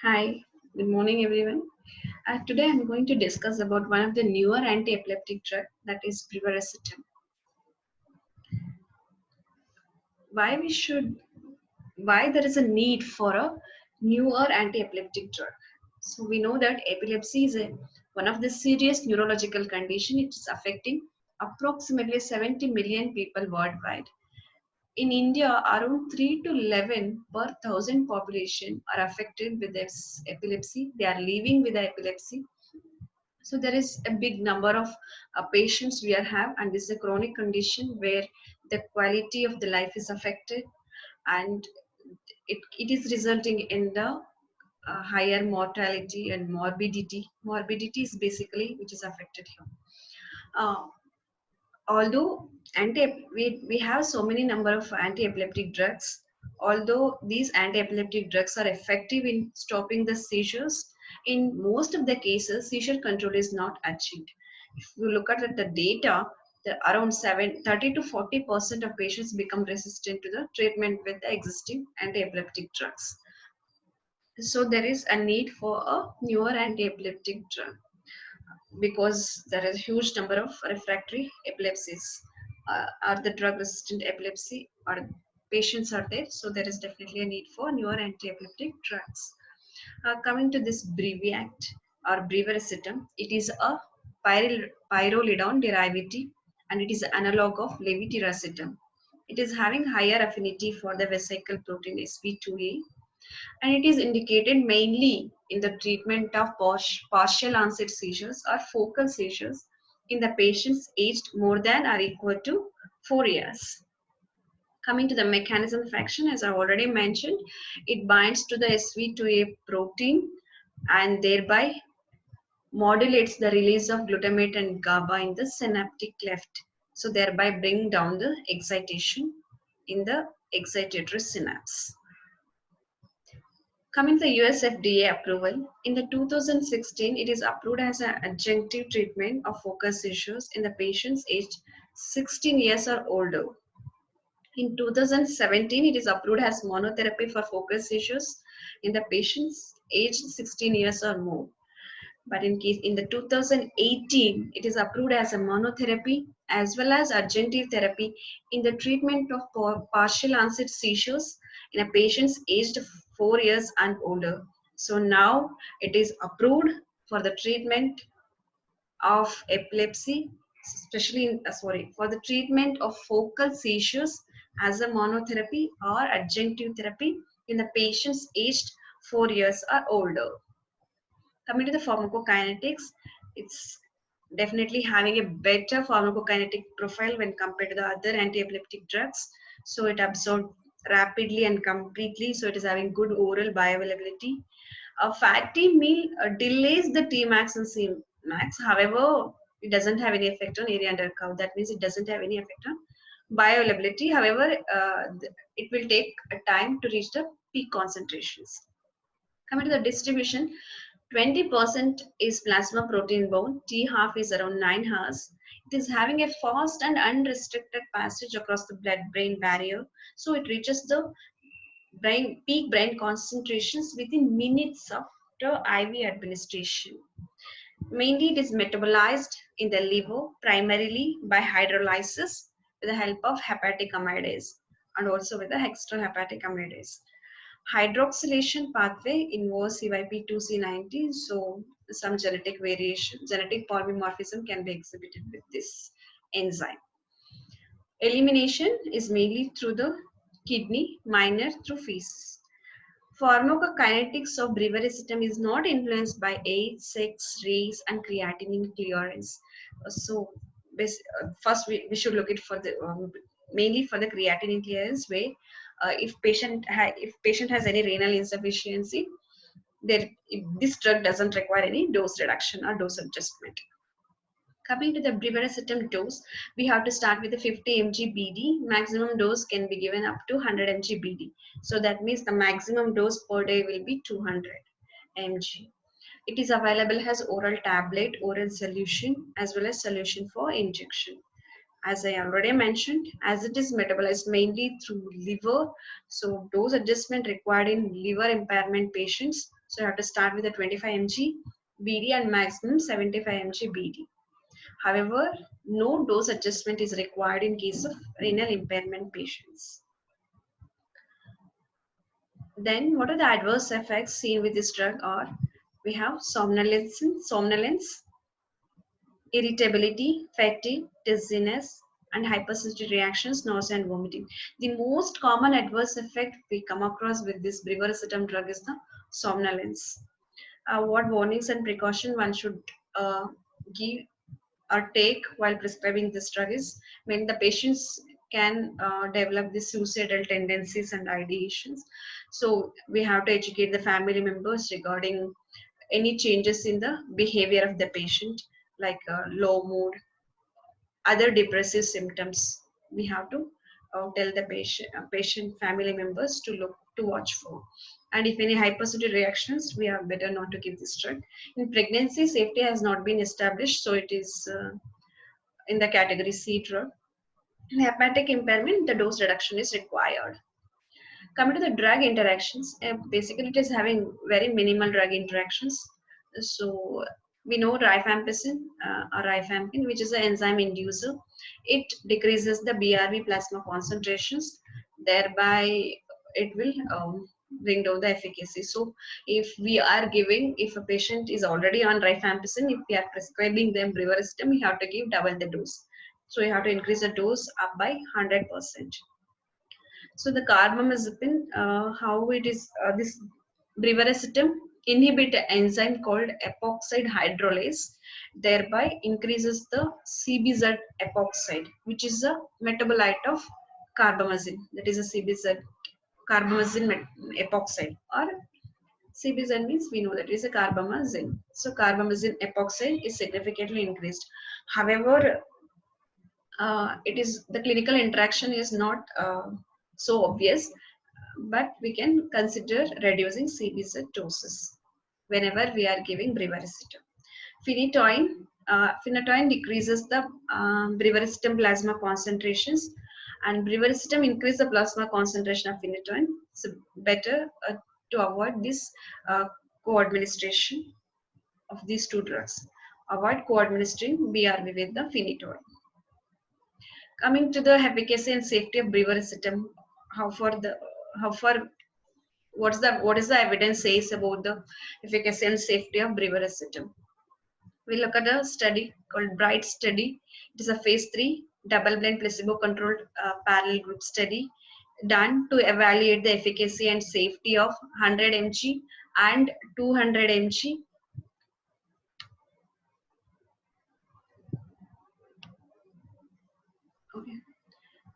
Hi, good morning everyone. Today I'm going to discuss about one of the newer anti-epileptic drug that is brivaracetam. Why we should, why there is a need for a newer anti-epileptic drug. So we know that epilepsy is one of the serious neurological condition. It is affecting approximately 70 million people worldwide. In India, around 3 to 11 per thousand population are affected with this epilepsy. They are living with the epilepsy. So there is a big number of patients we are have, and this is a chronic condition where the quality of the life is affected, and it is resulting in the higher mortality and morbidity. Morbidity is basically which is affected here. Uh, Although we have so many number of anti-epileptic drugs, although these anti-epileptic drugs are effective in stopping the seizures, in most of the cases seizure control is not achieved. If you look at the data, around 30 to 40% of patients become resistant to the treatment with the existing anti-epileptic drugs. So there is a need for a newer anti-epileptic drug because there is a huge number of refractory epilepsies are the drug resistant epilepsy or patients are there, so there is definitely a need for newer anti-epileptic drugs. Coming to this Briviact or brivaracetam, it is a pyrrolidone derivative and it is an analog of levetiracetam. It is having higher affinity for the vesicle protein SV2A, and it is indicated mainly in the treatment of partial onset seizures or focal seizures in the patients aged more than or equal to 4 years. Coming to the mechanism of action, as I already mentioned, it binds to the SV2A protein and thereby modulates the release of glutamate and GABA in the synaptic cleft. So thereby bring down the excitation in the excitatory synapse. Coming to the US FDA approval, in the 2016, it is approved as an adjunctive treatment of focal seizures in the patients aged 16 years or older. In 2017, it is approved as monotherapy for focal seizures in the patients aged 16 years or more. But in the 2018, it is approved as a monotherapy as well as adjunctive therapy in the treatment of partial onset seizures in a patients aged 4 years and older. So now it is approved for the treatment of epilepsy, especially for the treatment of focal seizures as a monotherapy or adjunctive therapy in the patients aged 4 years or older. Coming to the pharmacokinetics, it's definitely having a better pharmacokinetic profile when compared to the other anti-epileptic drugs. So it absorbs rapidly and completely. So it is having good oral bioavailability. A fatty meal delays the Tmax and Cmax. However, it doesn't have any effect on area under curve. That means it doesn't have any effect on bioavailability. However, it will take a time to reach the peak concentrations. Coming to the distribution, 20% is plasma protein bound, T half is around 9 hours. It is having a fast and unrestricted passage across the blood-brain barrier, so it reaches the peak brain concentrations within minutes after IV administration. Mainly, it is metabolized in the liver primarily by hydrolysis with the help of hepatic amidase and also with the extrahepatic amidase. Hydroxylation pathway involves CYP2C90, so some genetic variation, genetic polymorphism can be exhibited with this enzyme. Elimination is mainly through the kidney, minor through feces. Pharmacokinetics of brivaracetam is not influenced by age, sex, race, and creatinine clearance. So, first we should look it for the mainly for the creatinine clearance, where if patient has any renal insufficiency, this drug doesn't require any dose reduction or dose adjustment. Coming to the brivaracetam dose, we have to start with the 50 mg BD. Maximum dose can be given up to 100 mg BD. So that means the maximum dose per day will be 200 mg. It is available as oral tablet, oral solution, as well as solution for injection. As I already mentioned, as it is metabolized mainly through liver, so dose adjustment required in liver impairment patients. So you have to start with a 25 mg BD and maximum 75 mg BD. However, no dose adjustment is required in case of renal impairment patients. Then what are the adverse effects seen with this drug are, we have somnolence, irritability, fatigue, dizziness, and hypersensitivity reactions, nausea and vomiting. The most common adverse effect we come across with this brivaracetam drug is the somnolence. What warnings and precaution one should give or take while prescribing this drug is when the patients can develop the suicidal tendencies and ideations. So we have to educate the family members regarding any changes in the behavior of the patient, like low mood, other depressive symptoms. We have to tell the patient family members to look to watch for. And if any hypersensitivity reactions, we are better not to give this drug. In pregnancy, safety has not been established, so it is in the category C drug. In hepatic impairment, the dose reduction is required. Coming to the drug interactions, basically it is having very minimal drug interactions. So we know rifampicin or rifampin, which is an enzyme inducer. It decreases the BRB plasma concentrations, thereby it will bring down the efficacy. So if we are giving, if a patient is already on rifampicin, if we are prescribing them brivaracetam, we have to give double the dose. So you have to increase the dose up by 100%. So the carbamazepine, how it is, this brivaracetam inhibit an enzyme called epoxide hydrolase, thereby increases the CBZ epoxide, which is a metabolite of carbamazine. That is a CBZ carbamazine epoxide, or CBZ means we know that is a carbamazine. So carbamazine epoxide is significantly increased. However, it is the clinical interaction is not so obvious, but we can consider reducing CBZ doses whenever we are giving brivaracetam. Phenytoin decreases the brivaracetam plasma concentrations, and brivaracetam increase the plasma concentration of phenytoin. So better to avoid this co-administration of these two drugs. Avoid co-administering BRB with the phenytoin. Coming to the efficacy and safety of brivaracetam, how far what is the evidence says about the efficacy and safety of brivaracetam? We look at a study called BRIGHT study. It is a phase 3 double-blind placebo-controlled parallel group study done to evaluate the efficacy and safety of 100 mg and 200 mg. Okay.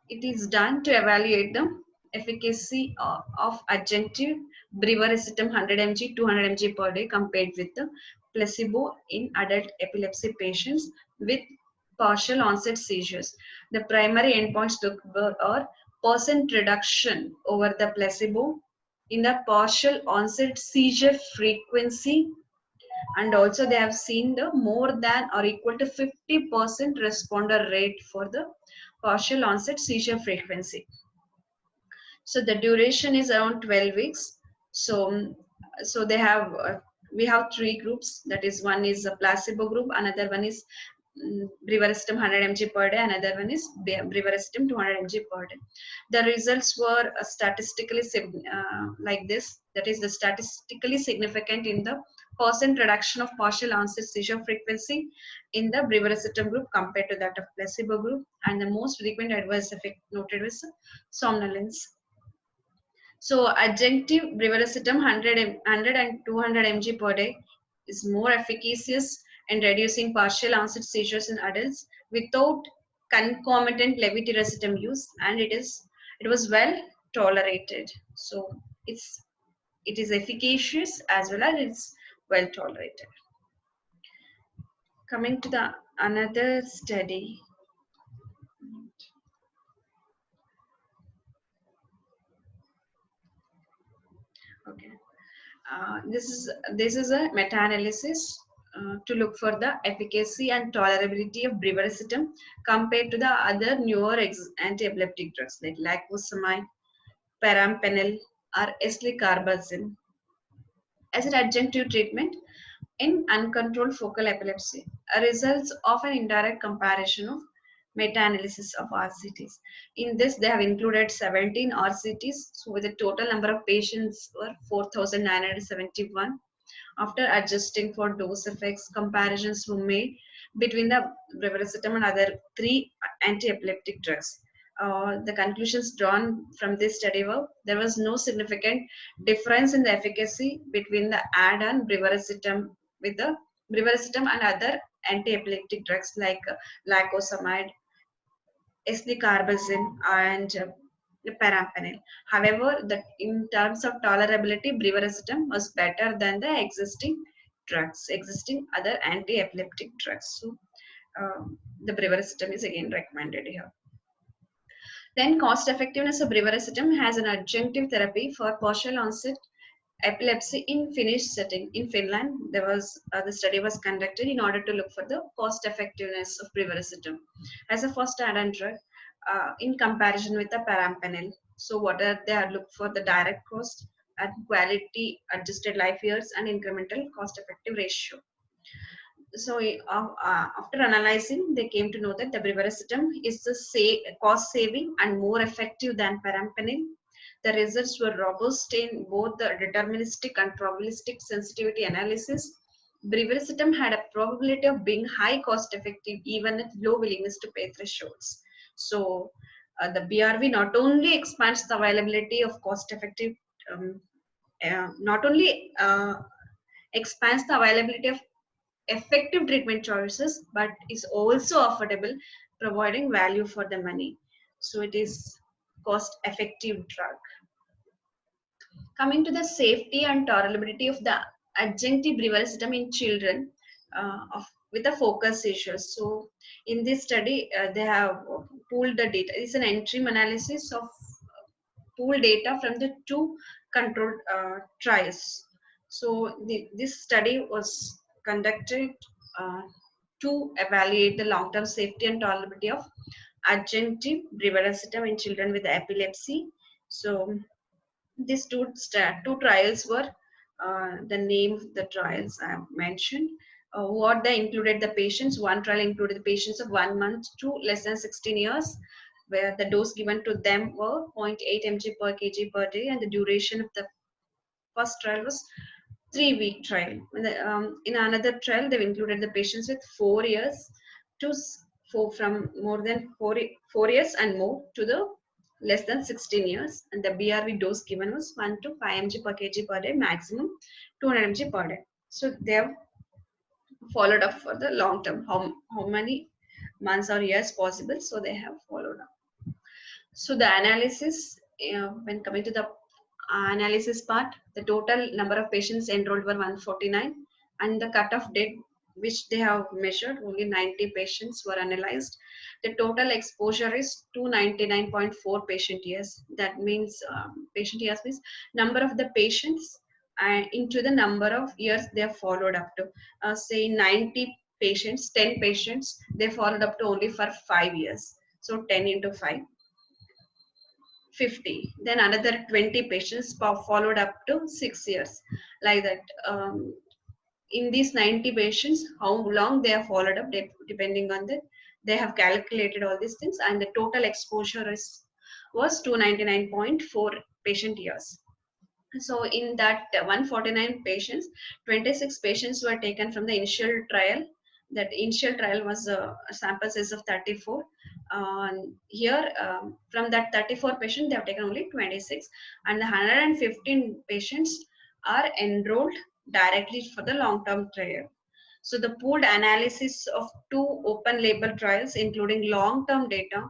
It is done to evaluate the efficacy of adjunctive brivaracetam 100 mg, 200 mg per day compared with the placebo in adult epilepsy patients with partial onset seizures. The primary endpoints are percent reduction over the placebo in the partial onset seizure frequency, and also they have seen the more than or equal to 50% responder rate for the partial onset seizure frequency. So the duration is around 12 weeks. So they have we have three groups. That is, one is a placebo group, another one is brivaracetam 100 mg per day, another one is brivaracetam 200 mg per day. The results were statistically like this. That is, the statistically significant in the percent reduction of partial onset seizure frequency in the brivaracetam group compared to that of placebo group, and the most frequent adverse effect noted was somnolence. So adjunctive brivaracetam 100 and 200 mg per day is more efficacious in reducing partial onset seizures in adults without concomitant levetiracetam use, and it was well tolerated. So it is efficacious as well as it's well tolerated. Coming to the another study. Okay. This is a meta-analysis to look for the efficacy and tolerability of brivaracetam compared to the other newer anti-epileptic drugs like lacosamide, perampanel, or eslicarbazine. as an adjunctive treatment in uncontrolled focal epilepsy. Results of an indirect comparison of meta-analysis of RCTs. In this, they have included 17 RCTs, so with the total number of patients were 4,971. After adjusting for dose effects, comparisons were made between the brivaracetam and other three anti-epileptic drugs. The conclusions drawn from this study were there was no significant difference in the efficacy between the add-on brivaracetam with the brivaracetam and other anti-epileptic drugs like lacosamide, eslicarbazine, and perampanel. However, in terms of tolerability, brivaracetam was better than the existing other anti-epileptic drugs. So, the brivaracetam is again recommended here. Then, cost effectiveness of brivaracetam has an adjunctive therapy for partial onset epilepsy in Finnish setting. In Finland, the study was conducted in order to look for the cost effectiveness of brivaracetam as a first add-on drug in comparison with the perampanel. So what are they are look for the direct cost and quality adjusted life years and incremental cost effective ratio. So after analyzing, they came to know that the brivaracetam is the cost saving and more effective than perampanel. The results were robust in both the deterministic and probabilistic sensitivity analysis. Brivaracetam had a probability of being high cost effective even at low willingness to pay thresholds. So the BRV not only expands the availability of cost effective, not only expands the availability of effective treatment choices, but is also affordable, providing value for the money. So it is cost effective drug. Coming to the safety and tolerability of the adjunctive brivaracetam in children with the focus seizures. So in this study, they have pooled the data. It's an interim analysis of pooled data from the two controlled trials. So this study was conducted uh, to evaluate the long-term safety and tolerability of adjunctive brivaracetam in children with epilepsy. So these two trials were the name of the trials I have mentioned. What they included the patients. One trial included the patients of 1 month to less than 16 years, where the dose given to them were 0.8 mg per kg per day, and the duration of the first trial was 3-week trial. In another trial, they've included the patients with 4 years to from more than 4 years and more to the less than 16 years, and the BRV dose given was 1 to 5 mg per kg per day, maximum 200 mg per day. So they have followed up for the long term, how many months or years possible, so they have followed up. So the analysis, when coming to the analysis part, the total number of patients enrolled were 149, and the cutoff date which they have measured, only 90 patients were analyzed. The total exposure is 299.4 patient years. That means patient years means number of the patients into the number of years they have followed up to. Say 90 patients, 10 patients, they followed up to only for 5 years. So 10 into 5. 50, then another 20 patients followed up to 6 years, like that. In these 90 patients, how long they are followed up, depending on that, they have calculated all these things, and the total exposure was 299.4 patient years. So in that 149 patients, 26 patients were taken from the initial trial. That initial trial was a sample size of 34. Here, from that 34 patients, they have taken only 26, and the 115 patients are enrolled directly for the long-term trial. So the pooled analysis of 2 open label trials, including long-term data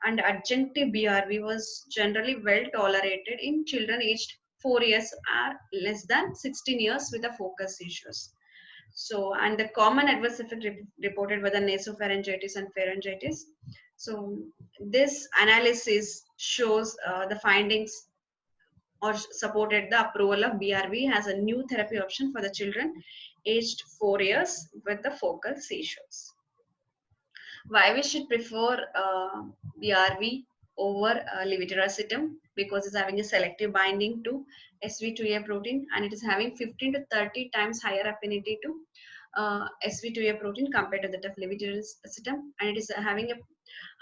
and adjunctive BRV, was generally well tolerated in children aged 4 years or less than 16 years with the focus seizures. So, and the common adverse effect reported were the nasopharyngitis and pharyngitis. So, this analysis shows the findings or supported the approval of BRV as a new therapy option for the children aged 4 years with the focal seizures. Why we should prefer BRV over levetiracetam because it's having a selective binding to SV2A protein, and it is having 15 to 30 times higher affinity to SV2A protein compared to that of levetiracetam, and it is having a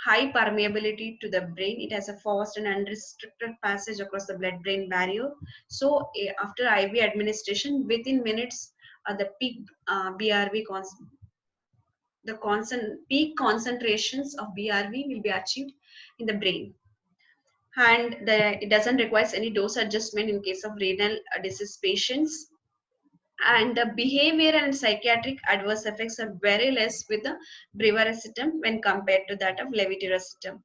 high permeability to the brain. It has a fast and unrestricted passage across the blood-brain barrier. So after IV administration, within minutes, the peak BRV peak concentrations of BRV will be achieved in the brain. And it doesn't require any dose adjustment in case of renal disease patients. And the behavior and psychiatric adverse effects are very less with the brivaracetam when compared to that of levetiracetam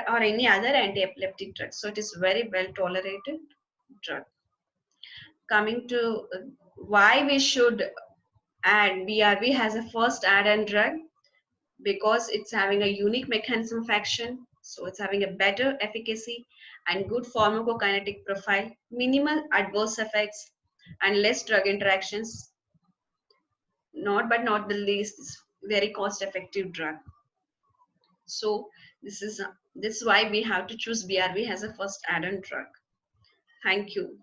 or any other anti-epileptic drug. So it is very well tolerated drug. Coming to why we should add BRV as a first add-on drug, because it's having a unique mechanism of action. So it's having a better efficacy and good pharmacokinetic profile, minimal adverse effects, and less drug interactions. Not the least, it's very cost effective drug. So this is why we have to choose BRV as a first add-on drug. Thank you.